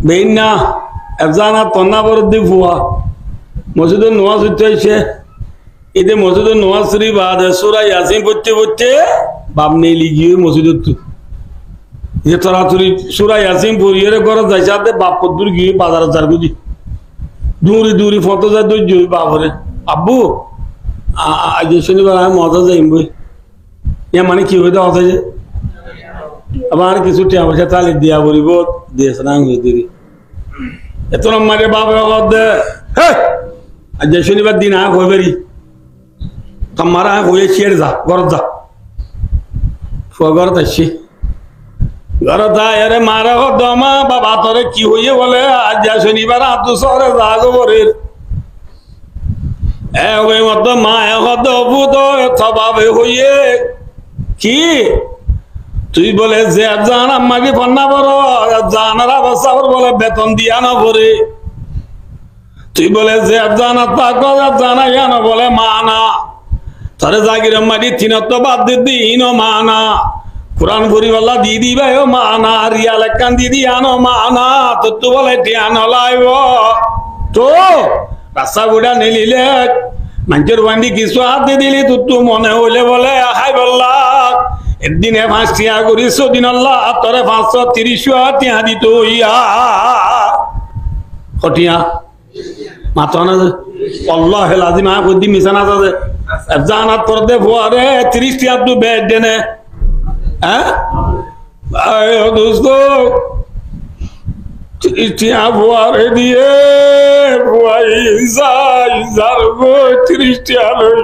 বেইনা এফজানা তন্না বরদ্দি ফুয়া মসজিদের নওয়াজ হচ্ছে এতে মসজিদের নওয়াজ শরীফ বাদ সূরা ইয়াসিন পড়তে পড়তে বাপ নেই লিগিয়ে মসজিদত যে তরাতুরি সূরা ইয়াসিন পড়িয়ে ঘর যাইছে বাপ কদ্দুর গিয়ে বাজারে যার বুঝি দূরে দূরে ফটো যায় দুই জয় বাপরে আব্বু আজ শনিবার আমি মজা যাইম বই ইয়া মানে কি হইতে আছে যে আবার কিছু টিয়া পয়সা তালি দিয়া বলিব দেশ রাং হয়ে দিবি এত মারে বাপ আজ শনিবার দিন আয় হয়ে বেরি তোমার আয় হয়ে ছেড়ে যা ঘর যা ঘর আসছি ঘর যা এরে মারা দমা বাবা তোরে কি হইয়ে বলে আজ শনিবার আতু সরে যা গোবরের মত মা হদ বুধ স্বভাবে হইয়ে কি তুই বলে যে জান আম্মাকে ফন্না বড় জানার অবস্থা বলে বেতন দিয়া না ভরে তুই বলে যে জানা তা জানা জান বলে মানা তোরে জাগির মাটি তিনত বাদ দিন মানা কোরআন পরিবাল্লা দি দিবে ও মানা রিয়াল একান দিদি আনো মানা তো তু বলে টিয়ানো লাইব তো রাস্তা গুড়া নিলিলে মানুষের বান্ডি কিছু হাতে দিলি তু মনে হইলে বলে হাই বললা একদিনে 5 টিয়া করি 100 দিন আল্লাহ তোরে 530 টিয়া দিত ইয়া কটিয়া মাতো না আল্লাহ লাজিম আ কদি মিছানা যাবে জানাত তোর দে ফুয়ারে 30 টিয়া তু বেড দেনে হ্যাঁ আয় দোস্ত 30 টিয়া ফুয়ারে দিয়ে ফুয়াই যার গো 30 টিয়া লই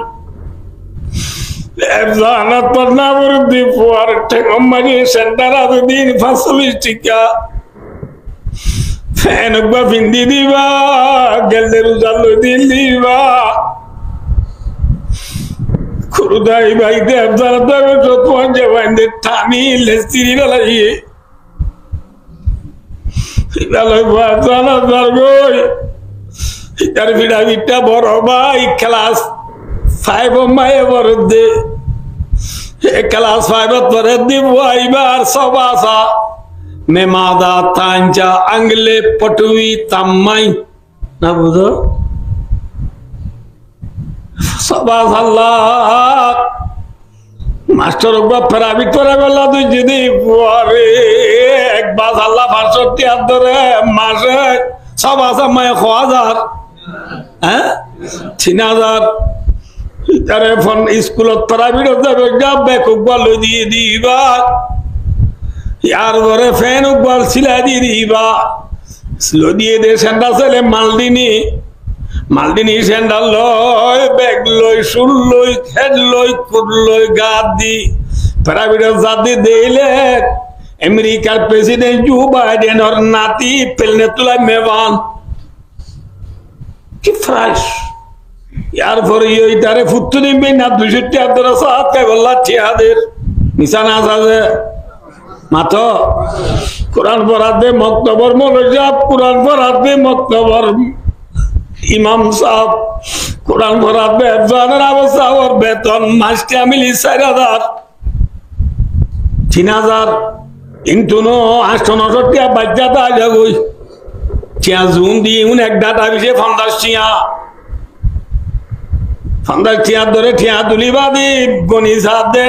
এফজানা তন্না বরদ্দি ফুয়ার ঠেকম্মানি সেন্টার আজ দিন 45 টিকা ফ্যান একবা ফিন্দি দিবা গেলদে রুজাল দিন দিবা খুরুদাই বাইতে এফজানা তবে তোমার জবাইন্দে থামি লেস্তিরি বেলাইয়ে বেলায় এফজানা দরগই তার ভিড়া ভিড়টা বড় ভাই ক্লাস 5 মায়ে বরদ্দে ক্লাস 5 বরদ্দি বুয়াইবার সবাসা মেমাদা তাঞ্জা আংলে পটুই তাম্মাই না বুঝো সবাস আল্লাহ মাস্টার একবার প্রাইভেট করে বললা তুই যদি বুয়ারে একবার আল্লাহ 65 হাত ধরে মাসে সবাসা মায়ে 1000 হ্যাঁ 3000 তারে ফোন স্কুলত প্রাইভেট যাবে যাবে কুকবাল দিয়ে দিবা ইয়ার ঘরে ফ্যান উকবাল সিলাই দিয়ে দিবা স্লো দিয়ে দে সেন্টার ছেলে মালদিনী সেন্টার লয় ব্যাগ লই শুল লই হেড লই কুট লই গাদ দি প্রাইভেট জাতি দিলে আমেরিকার প্রেসিডেন্ট জো বাইডেনের নাতি পেলনে তুলাই মেবান কি ফ্রাইস यार फॉर ये इतारे फुत्तुनी में ना 200 আদর সাত কে বল্লা টিয়াদের মিশানা আছে মাতো কোরআন পড়াতে মক্তবর মুজাব কোরআন পড়াতে মক্তবর ইমাম সাহেব কোরআন পড়াতে জানার অবস্থা ওর বেতন মাসটা মিলি 4000 3000 ইনটু নো 890 টাকা বাজ্জাতা যাগই টিয়া জুন দিয়ে উন এক ডাটা বিশে 50 টিয়া 50 টিয়া ধরে টিয়া তুলিবা দি গনি সাত দে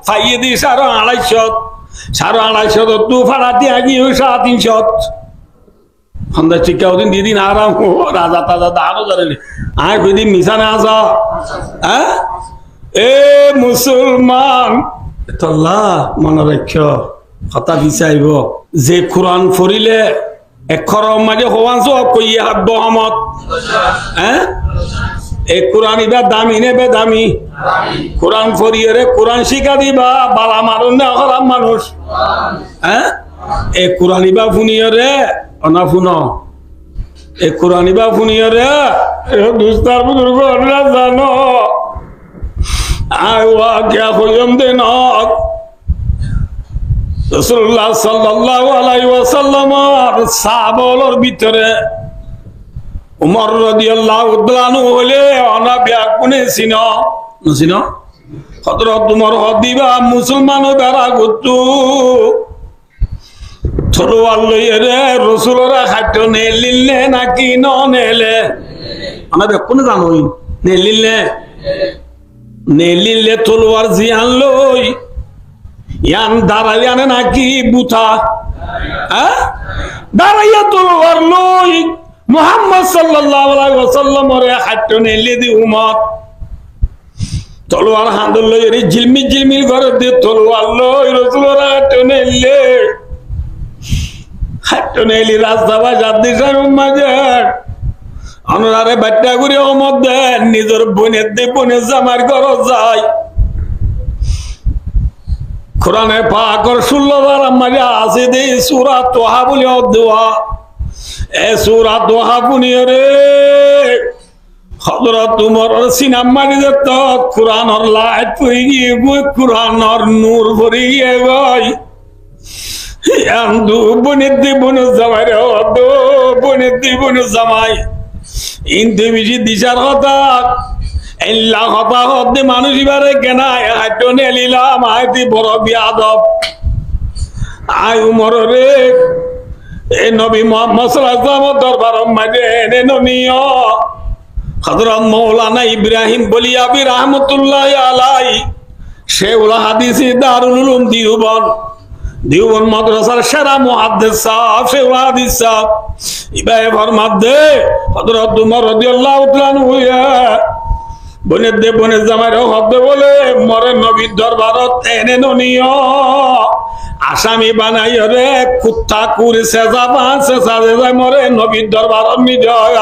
ফাইয়ে দি 250 তু ফাড়া টিয়া গিয়ে 350 50 টিকা ওদিন দিদিন আরাম রাজা তাজা দাঁড়ো ধরে আয় কইদি মিশানে আসা হ্যাঁ এ মুসলমান আল্লাহ মনে রাখ কথা বিচাইব যে কোরআন পড়িলে এখর মাঝে হওয়ান কইয়া হাব বহমত হ্যাঁ এই কোরআন ইবা দামি নে বে দামি কোরআন পড়িয়ে রে কোরআন শিখা দিবা বালা মারুন না হরাম মানুষ হ্যাঁ এই কোরআন ইবা ফুনিয়ে রে অনা ফুনো এই কোরআন ইবা ফুনিয়ে রে দুস্তার বুজুর্গ না জানো আয় ওয়া কিয়া কইম দে না রাসূলুল্লাহ সাল্লাল্লাহু আলাইহি ওয়াসাল্লাম সাহাবাদের ভিতরে উমর রাদিয়াল্লাহু তাআলা আনহু হলে অনাবিয়া কোনে চিনো হযরত উমর হদিবা মুসলমান বেরা গুতু তলোয়ার লইয়ে রে রসুলরা খাদ্য নেলিলে নাকি নেলে আমাদের কোনে জানোই নেলিলে তলোয়ার জিয়ান লই ইয়ান দাঁড়াইয়া নাকি বুথা দাঁড়াইয়া তলোয়ার লই মুহাম্মদ সাল্লাল্লাহু আলাইহি ওয়াসাল্লামের খাদ্য নেলি দি উম্মত তলোয়ার হাঁদুর লই রে ঝিলমিল ঝিলমিল করে দি তলোয়ার লই রসুলরা খাদ্য নেলে নেলি রাস্তা বাজার দিশার মাঝের অনুরারে বাচ্চা ঘুরে অমর দেন নিজের বোনের দিয়ে বোনের জামার ঘর যায় কোরআনে পাকর 16 বার মাঝে আছে দে সূরা তোহা বলে দোয়া এ সূরা তোহা বুনিয়ে রে হযরত উমর সিনাম মারি দত কোরআনের লাইট পড়ে গিয়ে কোরআনের নূর ভরে গিয়ে গই Yandu buniddi bunu zamay odo buniddi bunu zamay indi biji dishar hota illa hota hodde manush ibare kena hatone lila maiti boro biadab ay umar re e nabi muhammad sallallahu alaihi wasallam darbar maje ene noniyo Hazrat Maulana Ibrahim Boliabi rahmatullahi alaihi sheul hadisi darul ulum diuban دیوان مدرسه شرع محدث صاحب شیخ الحدیث صاحب ایبای فرماد دے حضرت عمر رضی اللہ عنہ بنید دے بنید زمائر خود بولے مره نبی دربارت اینه نونیو আসামি বানাই রে কুত্তা কুরি সেজা বান সেজা যায় মরে নবী দরবারত নি যায়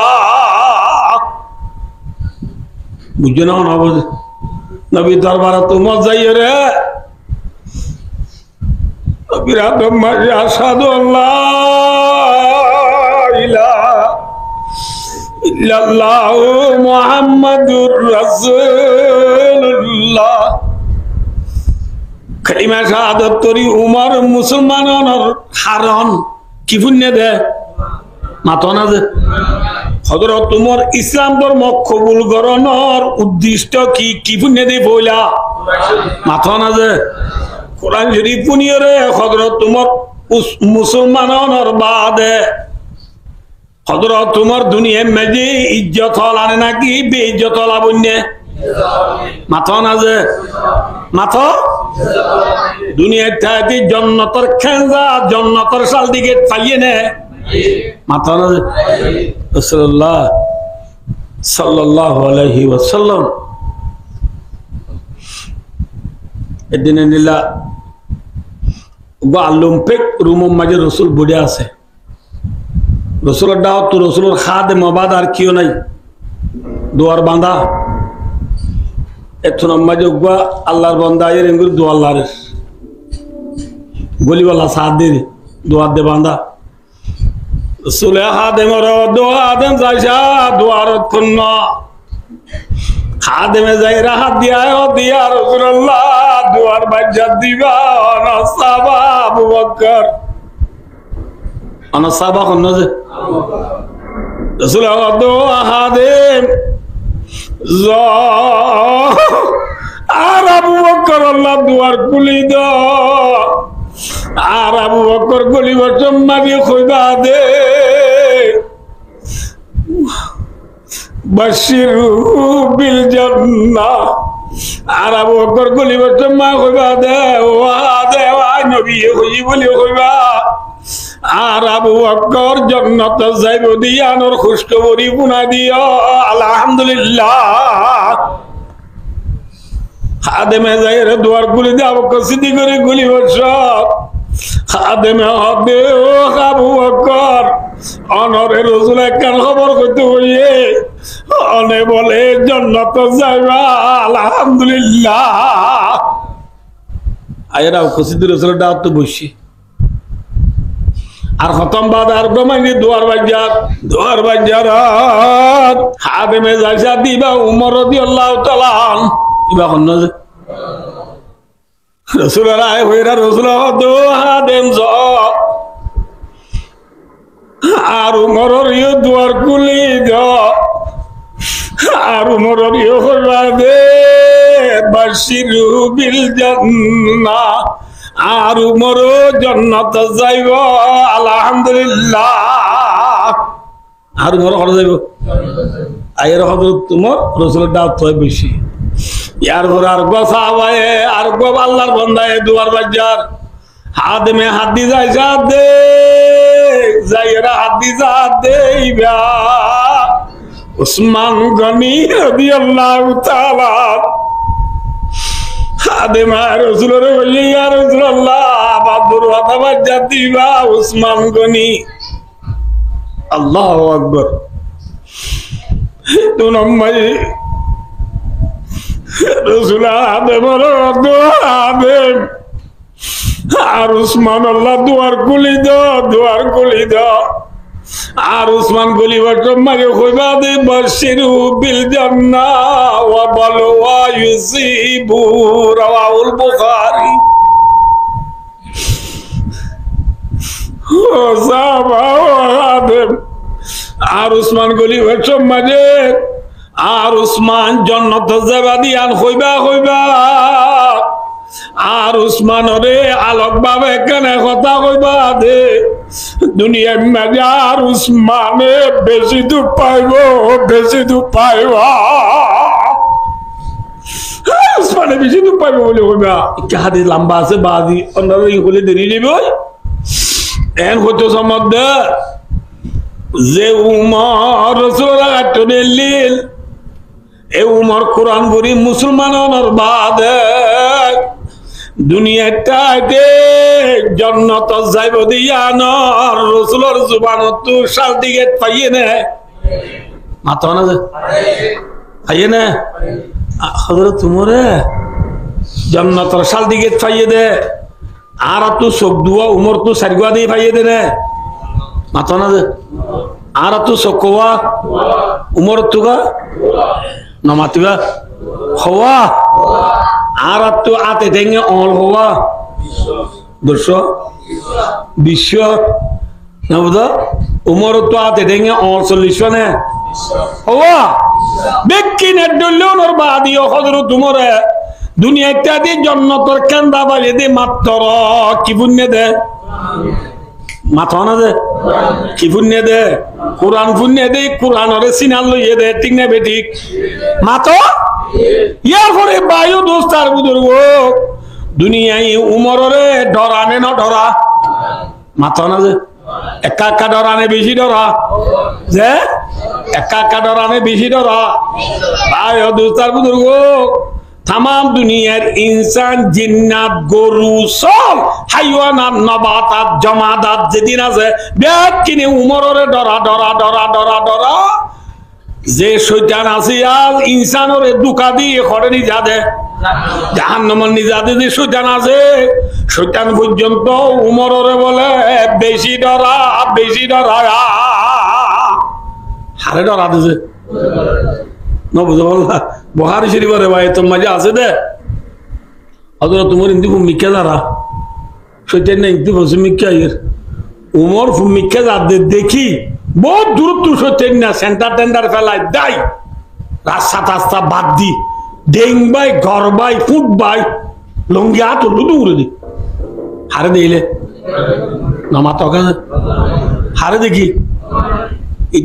বুঝছো না না বুঝ নবী দরবারত তুম যাই রে أشهد أن لا إله إلا الله محمد رسول الله كلمة شهادة تري عمر مسلمان حرام كيف نده ما تنازع حضرت عمر إسلام ধর্ম কবুল করানোর উদ্দেশ্য কি কিফ নেদে বইলা ما تنازع কোরআন শরীফ পুনিয়ে রে হযরত তোমার মুসলমানর বাদে হযরত তোমার দুনিয়ার মাঝে ইজ্জত হলানে নাকি বেইজ্জত হলাবন্যে মাথা না যে মাথা দুনিয়ার থেকে জান্নাতের খেজা জান্নাতের সাল দিকে পাইয়ে নে মাথা না যে রাসূলুল্লাহ সাল্লাল্লাহু আলাইহি ওয়াসাল্লাম এদিনে নিলা আলম্পিক রুমের মাঝে রসুল বুড়ে আছে রসুলের দাও তো রসুলের খাদে মবাদ আর কিও নাই দোয়ার বাঁধা এত মাঝে আল্লাহর বান্দা এর এগুলো দোয়া আল্লাহর গলিওয়ালা সাথ দিয়ে দোয়ার দে বাঁধা রসুলে হাদে মর দোয়া দেন যাইসা দোয়ার ক্ষণ খাদেমে যাই রাহাত দিয়া রাসূলুল্লাহ দুয়ার বাজ্জা দিবা না সাহাবা আবু বকর আনা সাহাবা কোন যে রাসূলুল্লাহ দোয়া হাদেম যা আর আবু বকর আল্লাহ দুয়ার খুলি দাও আর আবু বকর গলি বচন মাগি কইবা দে بشروا بالجنة عرب وكر كل ما خباده وهذا نبي يجيب لي خبا عرب وكر جنة الزيب ديان الخشك وريبنا ديا الحمد لله خادم زير دوار كل ده وكسيدي كري كل وشاب خادم هذا أبو بكر অনরে রসুল একখান খবর করতে হইয়ে অনে বলে জান্নাত যাইবা আলহামদুলিল্লাহ আয়রা খুশিদ রসুল দাওয়াত তো বসি আর খতম বাদ আর ব্রহ্মানি দুয়ার বাজার হাদেমে যাইসা দিবা উমর রাদিয়াল্লাহু তাআলা দিবা কোন রসুলের আয় হইরা রসুল দো হাদেম জ আর উমরের ইয়ে দুয়ার খুলি দাও আর উমরের ইয়ে হইবা দে বাশিরু বিল জান্নাহ আর উমর জান্নাত যাইব আলহামদুলিল্লাহ আর উমর কত যাইব আয়ের হযরত উমর রাসূলের দাওয়াত হয় বেশি ইয়ার পর আর গো সাহাবায়ে আর গো আল্লাহর বান্দায়ে দুয়ার বাজার হাদমে হাদি যায় দে যায়রা হাদি যা দেইবা উসমান গনি রাদিয়াল্লাহু তাআলা হাদেমা রাসূলের বলি ইয়া রাসূলুল্লাহ বাদুর ওয়াতা বাজার দিবা উসমান গনি আল্লাহু আকবার দু নম্বরে রাসূল আদেমর আদেম আর উসমান আল্লাহ দুয়ার খুলি দাও আর উসমান গলি বাটমাকে কইবা দে বাশিরু বিল জান্নাহ ওয়া বালওয়া ইউসিবু রাওয়াহুল বুখারী ও সাহাবা আদেম আর উসমান গলি বাটমাকে আর উসমান জান্নাত যাবা দিয়ান কইবা আর উসমান রে আলোক ভাবে কেন কথা কইবা দে দুনিয়ার মাঝে আর উসমানে বেশি দুঃখ পাইব উসমানে বেশি দুঃখ পাইব বলে কইবা হাদিস লম্বা আছে বাদি অন্যরা ইগুলি দেরি নেবে এন হতো সম্বন্ধে যে উমর রাসূলুল্লাহ আটলিল এ উমর কোরআন পড়ি মুসলমানের বাদে দুনিয়াটাতে জান্নাত যাইব দিয়ানর রাসূলের জুবানত সার্টিফিকেট পাইয়ে না মাথা না পাইয়ে না হযরত উমরে জান্নাতের সার্টিফিকেট পাইয়ে দে আর তো সব দুয়া উমর তো সারগুয়া দিয়ে পাইয়ে দে না মাথা না আর তো সকোয়া উমর তুগা না মাতুগা হওয়া আর তো আতে দেঙ্গে অল হওয়া 220 না বুঝা উমর তো আতে দেঙ্গে অল 40 নে হওয়া বেকিনে ডলনোর বাদিও হযরত উমরে দুনিয়া ইত্যাদি জান্নাতের কান্দা বালি দে মাত্র কি বুনে দে মাথা না দে কি বুনে দে কোরআন বুনে দে কোরআনের সিনাল লইয়ে দে ঠিক না বেঠিক মাথা ইয়ার পরে বায়ু দোস্তার বুজুর্গ দুনিয়ায় উমরে ডরানে না ডরা মাথা না যে একা ডরানে বেশি ডরা যে একা ডরানে বেশি ডরা বায়ু দোস্তার বুজুর্গ তাম দুনিয়ার ইনসান জিন্নাত গরু সব হাইওয়ানাত নবাতাত জমাদাত যেদিন আছে ব্যাগ কিনে উমরে ডরা যে শয়তান আছে আজ ইনসানরে দুকা দিয়ে করে নি যাদে জাহান্নামের নিজাদে যে শয়তান আছে শয়তান পর্যন্ত উমরে বলে বেশি ডরা হারে ডরা দিছে না বুঝা বললা বুখারী শরীফের রিওয়ায়াতের মাঝে আছে দে হযরত উমর ইন্দি ভূমিকা যারা শয়তান না ইন্দি ভূমিকা এর উমর ভূমিকা যাদে দেখি বহুত দূরত্ব শয়তান না সেন্টার টেন্ডার ফেলায় দাই রাস্তা বাদ দি ডেং বাই ঘর বাই ফুট বাই লঙ্গি হাত হলো উড়ে দি হারে দিলে নামা তকা হারে দেখি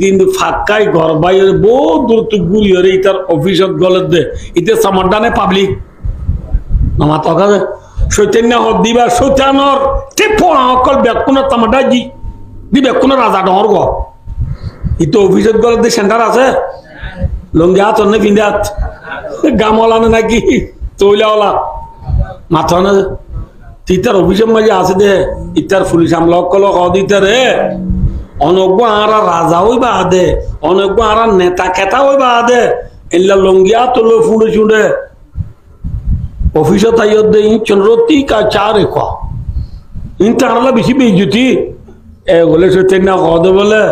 কিন্তু ফাঁকাই ঘর বাইরে বহুত দূরত্ব গুলি হরে ইতার অফিসত গলত দে ইতে সামডানে পাবলিক নামা তকা শৈতান না হদ দিবা শৈতানর তে পড়া অকল বেকুন তামাডা জি দি বেকুন রাজা ডর গো ইতো অফিসত গলত দে সেন্টার আছে লঙ্গি হাত অন্য পিন্দাত গামলা নাকি তৈলাওয়ালা মাথা না তিতার অফিসের মাঝে আছে দে ইতার পুলিশ আমলা অকল দিতে রে অনজ্ঞ আরা রাজা হইবা দে অনজ্ঞ আরা নেতা খেতা হইবা দে এল্লা লঙ্গিয়া তোলো ফুড়ে চুড়ে অফিসে তাইয়ত দে ইন রতি কা চারে ক ইন তারলা বেশি বেইজ্জতি এ বলে সত্যি না কদ বলে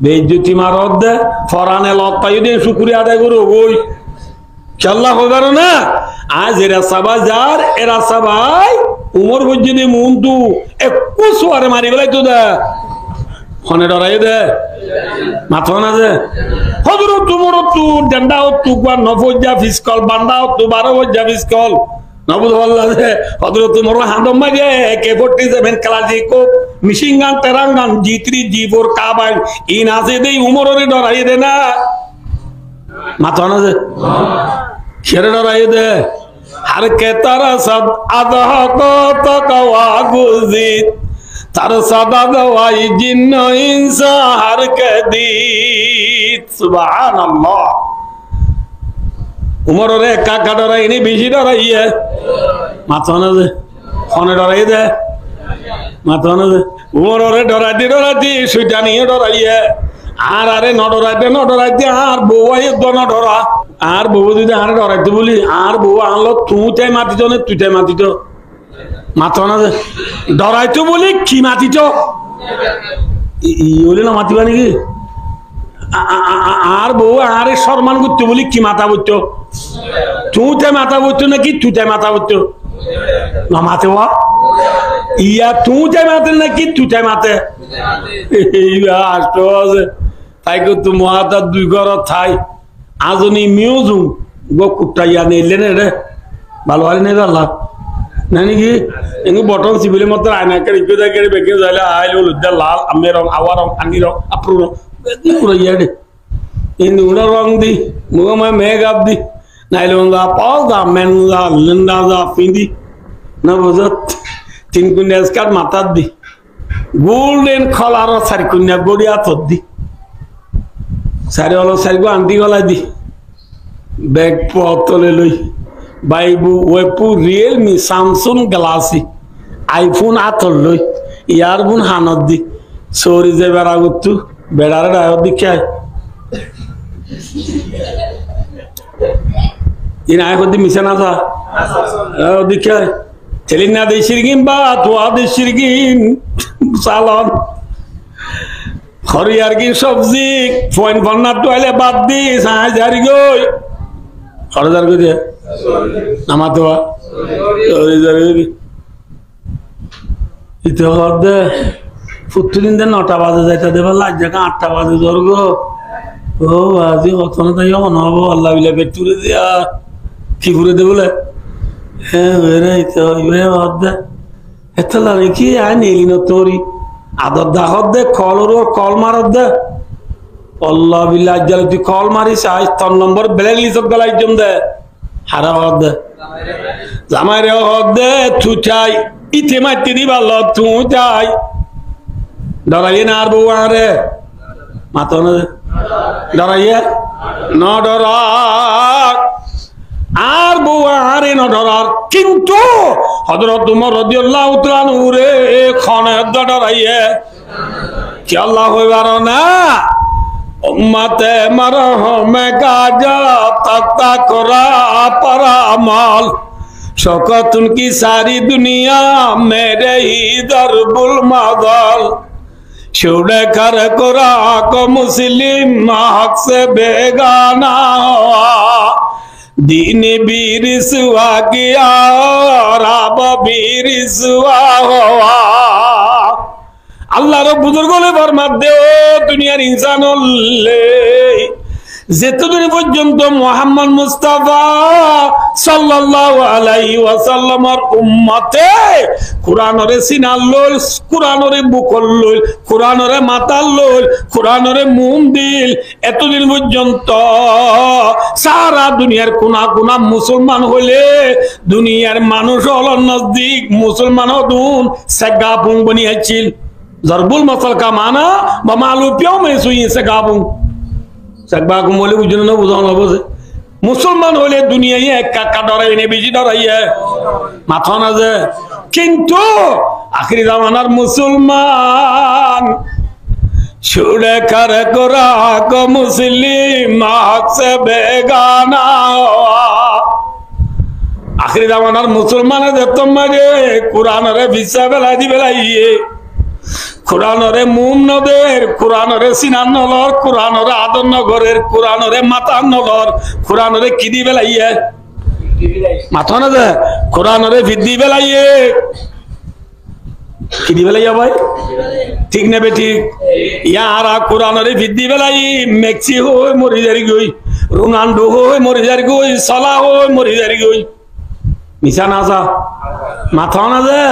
বেইজ্জতি মারত দে ফরানে লত পাই দে শুকরিয়া আদায় করো ওই চাল্লা হইবার না আজ এরা সাবা যার এরা সবাই উমর বজ্জিনি মুন্তু 21 ওয়ারে মারি গলাই তো দে ফোনে ডরাই দে মাথা না দে হযরত উমর তু ডন্ডা তু গা নফজা ফিসকল বান্দা তু 12 বজ্জা ফিসকল নবুদ আল্লাহ হযরত উমর হান্দম মাগে AK-47 Clasico মিশিংগান তেরাঙ্গান G3 G4 কাবাই in আছে দেই উমরের ডরাই দে না মাথা না যে খেরে ডরাই দে हर के तारा सद आधा को तो कवा गुजित तार सदा गवाई जिन्नो इंसा हर के दीत सुभान अल्लाह उमर रे काका डराई नहीं बिजी डराई है माथा ना दे कौन डराई दे माथा ना दे उमर रे डराती सुजानी डराई है আর আরে নডরাইতে আর বউ আই দন ডরা আর বউ যদি আর ডরাইতে বলি আর বউ আনলো তুই মাতিছ না তুই মাতিছ মাথা না ডরাইতে বলি কি মাতিছ ই হলে না মাতিবা নাকি আর বউ আরে সম্মান করতে বলি কি মাথা বলতো তুই মাথা বলতো নাকি তুই মাথা বলতো না মাতে ওয়া ইয়া তুই মাতে নাকি তুই মাতে এই আষ্ট আছে তাই তো মহাতা দুই ঘর থাই আজনি মিউজুম গো কুটাইয়া নেলে নে রে ভালো হলে নেই আল্লাহ না নাকি এনু বটন সিভিলে মতো আয়না করে ইকো দা করে বেকে যাইলে আইল উদ্দা লাল আমে রং আওয়া রং আনি রং আপরু রং কি কুরাইয়া দে ইন উড়া রং দি মুগো মে মেগাব দি নাইলে ওন্দা পাও দা মেন দা লন্ডা দা পিন্দি না বুঝত তিন কুন্ডা স্কার্ট মাথা দি গোল্ডেন কলার সারি কুন্ডা গড়িয়া থদ দি সারি হলো সারি গো আন্টি গলা দি ব্যাগ পতলে লই বাইবু ওয়েপু Realme Samsung Galaxy iPhone Atal লই ইয়ারফোন হানত দি সরি যে বেড়া গুতু বেড়ারে ডায়র দিখায় ইন আয় কদি মিশনা থা দিখায় চেলিনা দে শিরগিন বা তোয়া দে শিরগিন সালান খরিয়ার কি সবজি পয়েন্ট বন্না তোয়ালে বাদ দি সাই জারি গই খরজার গই দে নামা তোয়া ওই জারি ইতে হদে ফুতুলিন দে 9টা বাজে যাইতা দেবা লাজ জায়গা 8টা বাজে জরগ ও আজি অতন তাই হনব আল্লাহ বিলে পেটুরে দিয়া কি করে দে বলে হ্যাঁ রে ইতে হইবে হদে এতলা কি আনিলি ন তোরি আদর দাহদ দে কলর কল মারদ দে আল্লাহ বিল্লাহ জাল তুই কল মারিস আজ তোর নম্বর ব্ল্যাক লিস্ট গলাই জম দে হারা হদ দে জামাই রে হদ দে তুই চাই ইতে মাইতে দি ভালো তুই চাই ডরাইয়ে না আর বউ আরে মাতো না ডরাইয়ে ন ডরা আর বউ আরে ন ডরার কিন্তু হযরত উমর রাদিয়াল্লাহু তাআলা নূরে খানে ডরাইয়ে কি আল্লাহ হইবার না উম্মতে মারহমে গাজা তাতা করা পরামাল শকতুন কি সারি দুনিয়া মেরে হি দরবুল মাদাল छोड़े कर कुरा को मुस्लिम हक से बेगाना हुआ दीन भी रिसवा किया और अब भी रिसवा हुआ अल्लाह रो बुजुर्गों फरमात दे दुनियार इंसान যেতদিন পর্যন্ত মুহাম্মদ মুস্তাফা সাল্লাল্লাহু আলাইহি ওয়াসাল্লামের উম্মতে কুরআনরে সিনাল লইল কুরআনরে বুকল লইল কুরআনরে মাতাল লইল কুরআনরে মুম দিল এতদিন পর্যন্ত সারা দুনিয়ার কোনা কোনা মুসলমান হইলে দুনিয়ার মানুষ হল নজদিক মুসলমান হদুন সাগাপুং বনিয়াছিল জরবুল মাসাল কা মানা বা মালুপিও মে সুই সাগাপুং सकबा को बोले बुझने ना बुझाओ ना बोले मुसलमान होले दुनिया ये काका डराई ने बीजी डराई है माथा ना जे किंतु आखिरी ज़मानार मुसलमान छुड़े कर कुरा को मुस्लिम हक से बेगाना आखिरी ज़मानार मुसलमान है जब तुम मरे कुरान रे विश्व बेला दी बेलाइए কুরআনরে মুম নদের কুরআনরে সিনান নলর কুরআনরে আদর নগরের কুরআনরে মাতান নলর কুরআনরে কি দি বেলাইয়ে মাথা না দে কুরআনরে ভিদি বেলাইয়ে কি দি বেলাইয়া ভাই ঠিক নেবে ঠিক ইয়ারা কুরআনরে ভিদি বেলাই মেক্সি হয় মরি জারি গই রোনাল্ডো হয় মরি জারি গই সালা হয় মরি জারি গই মিছা না যা মাথা না যে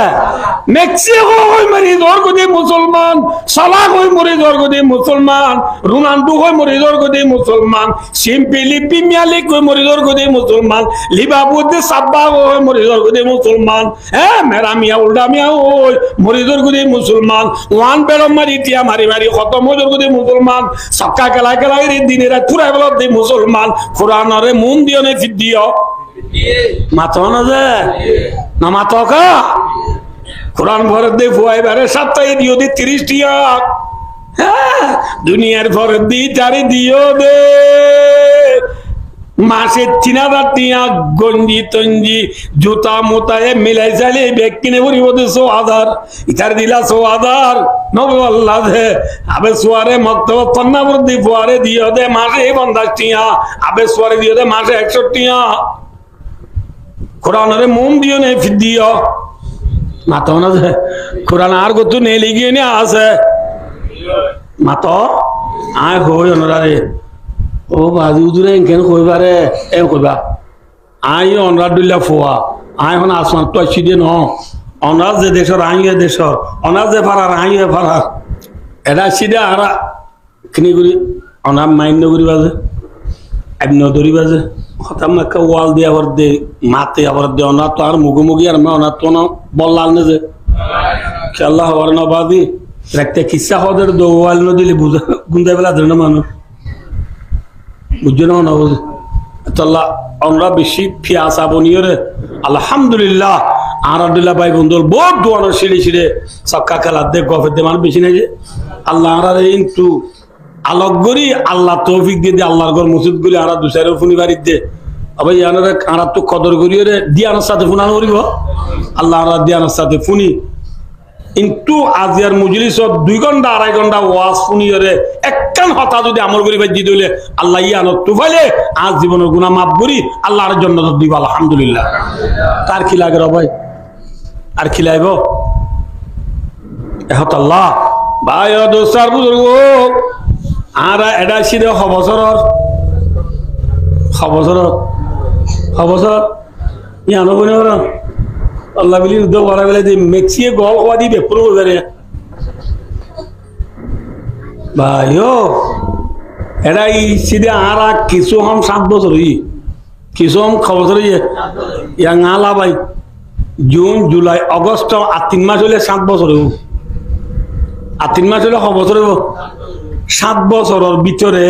মেক্সিকো হই মরি দরগদি মুসলমান সালাহ হই মরি দরগদি মুসলমান রোনাল্ডো হই মরি দরগদি মুসলমান সিম্পলি প্রিমিয়ার লিগ হই মরি দরগদি মুসলমান লিভারপুল সাব্বা হই মরি দরগদি মুসলমান হ্যাঁ মেরা মিয়া উল্টা মিয়া হই মরি দরগদি মুসলমান ওয়ান বেরম মারি টিয়া মারি মারি খতম হই দরগদি মুসলমান সক্কা খেলা খেলা দিনে রাত পুরা বেলা দি মুসলমান কোরআনরে মন দিও নে ফিট দিও মাথা না যে না মাথা কা কোরআন ভরে দে ফুয়াইবারে সপ্তাহে দিও দে 30 টিয়া হ্যাঁ দুনিয়ার ভরে দি চারি দিও দে মাসে 3000 টিয়া গঞ্জি তঞ্জি জুতা মোতায়ে মিলাই চালে ব্যাগ কিনে ভরিব দে 100,000 ইতার দিলা 100,000 নবে আল্লাহ দে আবে সুয়ারে মক্তব পন্নাবর দি ফুয়ারে দিও দে মাসে 50 টিয়া আবে সুয়ারে দিও দে মাসে 100 টিয়া কোরআনরে মন দিও নে ফিট দিও মাতো না যে কোরআন আর গতু নে লিগিয়ে নে আছে মাতো আয় হই অনরারে ও বাজি উদুরে কেন কইবারে এ কইবা আই অনরা দুল্লা ফোয়া আই হন আসমান তো আছি দে ন অনার যে দেশর আই এ দেশর অনার যে ফারার আই এ ফারার এটা সিধা আরা কিনি করি অনার মাইন্ড করি বাজে এমন ধরি বাজে হঠাৎ একটা ওয়াল দিয়ে আবার দে মাতে আবার দে অনা তো আর মুখোমুখি আর অনা তো না বললাল না যে খেলা হওয়ার না বাদি একটা কিসা হদের দো ওয়াল ন দিলে বুঝা গুন্দা বেলা ধরে না মানুষ বুঝছো না বুঝে তাল্লা আমরা বেশি ফিয়াসা বনিও রে আলহামদুলিল্লাহ আর আব্দুল্লাহ ভাই বন্ধুর বহুত দোয়ানোর সিঁড়ি সিঁড়ে সক্কা খেলা দে গফের দে মানুষ বেশি নাই যে আল্লাহ আর কিন্তু আলোক গরি আল্লাহ তৌফিক দিয়ে দিয়ে আল্লাহর ঘর মসজিদ গুলি আর দুসাইর ফুনি বাড়ির দে আবার ইয়ানোর আর তো কদর করিও রে দিয়ানোর সাথে ফুনানো করিব আল্লাহ আর দিয়ানোর সাথে ফুনি কিন্তু আজিয়ার মজলিস 2 ঘন্টা 2.5 ঘন্টা ওয়াজ ফুনিও রে একখান হতা যদি আমল করি বাজি দিলে আল্লাহ ইয়ানোর তুফাইলে আজ জীবনের গুনাহ মাফ করি আল্লাহর জন্য দিব আলহামদুলিল্লাহ তার কি লাগে রে ভাই আর কি লাইব এহত আল্লাহ ভাই ও দোস্তার বুজুর্গ আর এটা ছিল খবসর ইয়ানো বনে আল্লাহ বিলি উদ্যোগ করা বেলা দিয়ে মেক্সিয়ে গল হওয়া দিবে পুরো বেড়ে ভাইও এটা এই সিধে আর কিছু হম 7 বছর কিছু হম খবর ইয়া গালা ভাই জুন জুলাই অগস্ট আর 3 মাস হলে 7 বছর আর 3 মাস হলে খবর 7 বছরের ভিতরে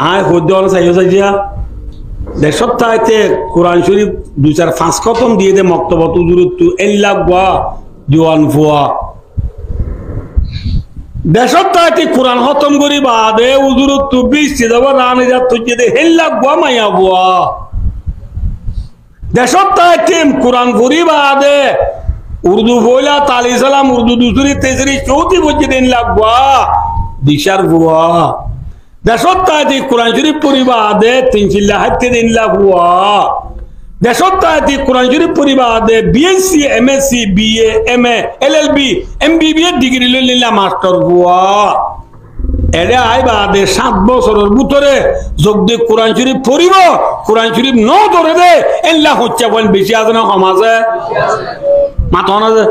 আয় হদ্য চাইও চাইছিয়া দেশত তাইতে কোরআন শরীফ 2-4-5 খতম দিয়ে দে মক্তবত উজুরত এল্লাহ গুয়া জোয়ান ফুয়া দেশত তাইতে কোরআন খতম করি বাদে উজুরত 20 যাব রানে যা তুই দে এল্লাহ গুয়া মাইয়া বুয়া দেশত তাইতে কোরআন পড়ি বাদে উর্দু বইলা তালি সালাম উর্দু দুসরি তেসরি চৌথি বজে দিন লাগবা দিশার বুয়া দেশত তাইতে কোরআন শরীফ পড়িবা দে 3 চিল্লা হাতে দিন লাগবা দেশত তাইতে কোরআন শরীফ পড়িবা দে BSc MSc BA MA LLB MBBS degree লইলা মাস্টার বুয়া এরে আইবা দে 7 বছরের ভিতরে যোগ দে কোরআন শরীফ পড়িব কোরআন শরীফ ন ধরে দে আল্লাহ হচ্ছে বল বেশি আছে না সমাজে মাথা না যে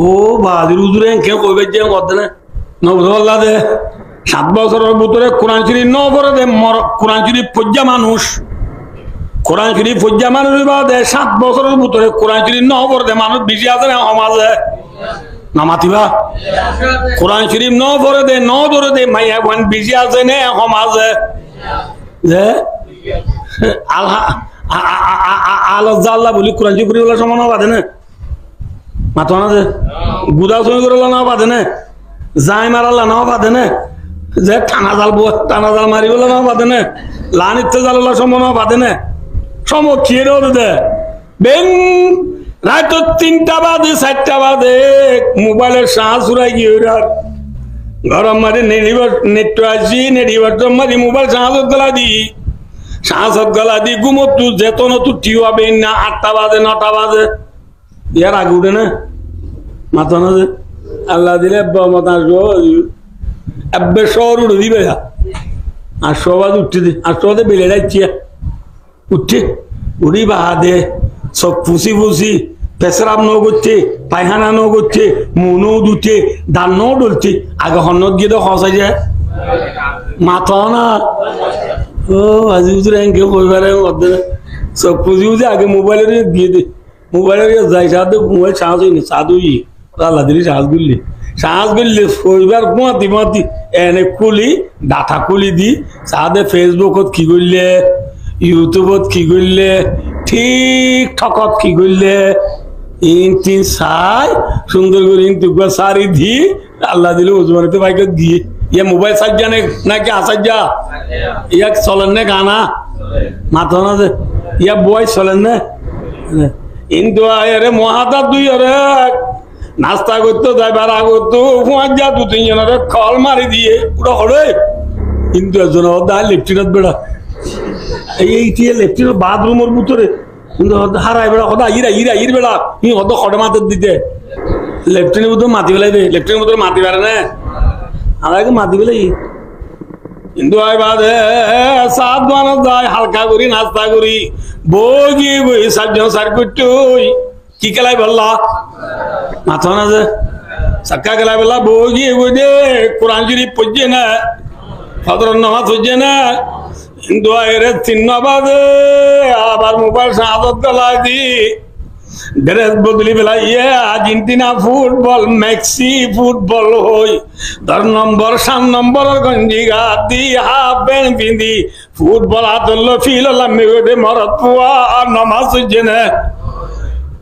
ও বাদির হুজুরে কে কইবে যে কত না নবুল্লাহ দে 7 বছরের ভিতরে কোরআন শরীফ ন পড়ে দে কোরআন শরীফ পড়জা মানুষ কোরআন শরীফ পড়জা মানুষ বাদে 7 বছরের ভিতরে কোরআন শরীফ ন পড়ে দে মানুষ বেশি আছে না সমাজে না মাতিবা কোরআন শরীফ ন পড়ে দে ন ধরে দে মাইয়া বোন বেশি আছে না সমাজে যে আল্লাহ আল্লাহ বলি কোরআন শরীফ পড়িবলা সমান বাদে না মাথা না যে গুদা সই করে না বাদে না যাই মারালা না বাদে না যে টানা জাল মারিবলা না বাদে না লানিতে জাললা সমান বাদে না সমক্ষিয়ে দে বেন রাত 3টা বাজে 4টা বাজে মোবাইলের সাহস উড়াই গিয়ে গরম মারি নেট আসি নেটিভার মারি মোবাইল সাহস গলা দি ঘুমত তু যেতন তু টিও হবে না 8টা বাজে 9টা বাজে ইয়ার আগে উঠে না মাথা না যে আল্লাহ দিলে মাথা এব্বে শহর উঠে দিবে আর সবাজ উঠতে দে আর সবাই বেলে যাচ্ছি উঠছে উড়ি বাহা দে সব ফুসি ফুসি পেশরাব ন করছে পায়খানা ন করছে মনও দুচ্ছে দান্নও ডলছে আগে হন্নত গিয়ে তো হসাই যায় মাথা না ও আজি বুঝে কেউ কইবারে সব ফুসি ফুসি আগে মোবাইলের দিয়ে দে মোবাইলের যাই সাথে মোবাইল চার্জ হয়নি সাধুই আল্লাহ দিলি চার্জ করলি কইবার কুমাতি মাতি এনে খুলি ডাটা খুলি দি সাথে ফেসবুকত কি করলে ইউটিউবত কি করলে ঠিক ঠকত কি করলে তিন চাই সুন্দর করে ইন্তুকবার সারি দি আল্লাহ দিলে উজমানিতে বাইকে দিয়ে ইয়া মোবাইল সাজ্জা নাকি আসাজ্জা ইয়া চলেন না গানা মাথা না যে ইয়া বয় চলেন না কিন্তু আরে মহাদার দুই আরে নাস্তা করতো যাইবার আগত ফুয়ার যা দু তিনজনের কল মারি দিয়ে ওটা হরে কিন্তু একজন লেফটিনত বেড়া এইটি লেফটিনত বাথরুমের ভিতরে কিন্তু হারাই বেড়া সদা ইর বেড়া ই হত খড়ে মাতের দিতে লেফটিনের ভিতরে মাতি পেলাই দে লেফটিনের ভিতরে মাতি পারে না আমাকে মাতি পেলাই কিন্তু বাদে সাত মানুষ যায় হালকা করি নাস্তা করি বই বই সাতজন সার করতে কি খেলাই বললা মাথা না যে সাক্কা খেলাই বললা বই বই দে কোরআন শরীফ পড়ছে না ফজর নামাজ হচ্ছে না কিন্তু এরে চিহ্ন বাদে আবার মোবাইল সাহায্য গলাই দি ড্রেস বদলি বেলা আর্জেন্টিনা ফুটবল মেক্সি ফুটবল হই 10 নম্বর 7 নম্বরের গঞ্জি গা দি হাফ প্যান্ট পিন্ধি ফুটবল আতল ফিল লাম্মি গদে মরত পুয়া নামাজ হচ্ছে না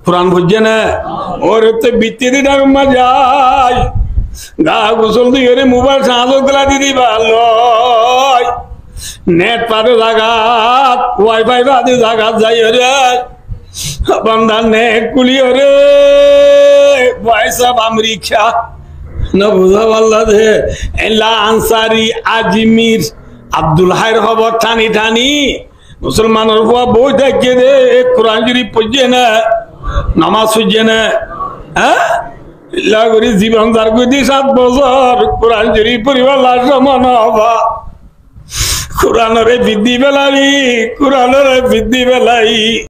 কোরআন বুঝছে না ওর তো বিচ্ছিরি ডাকমা যায় গা গোসল দিয়ে মোবাইল সাহায্য গলা দিদি ভালো নেট পাতে জাগাত ওয়াইফাই পাতে জাগাত যাই রে বন্ধা নেট কুলিও রে ভয়েস অফ আমেরিকা না বুঝা পারলা যে এলা আনসারি আজমির আব্দুল হাইর খবর ঠানি ঠানি মুসলমানের হওয়া বই দেখে দে কোরআন শরীফ পড়ছে না নামাজ পড়ছে না হ্যাঁ লাগরি জীবন যার গতি 7 বছর কোরআন শরীফ পড়িবার লাশ সমান হবা কোরআনের বৃদ্ধি বেলাই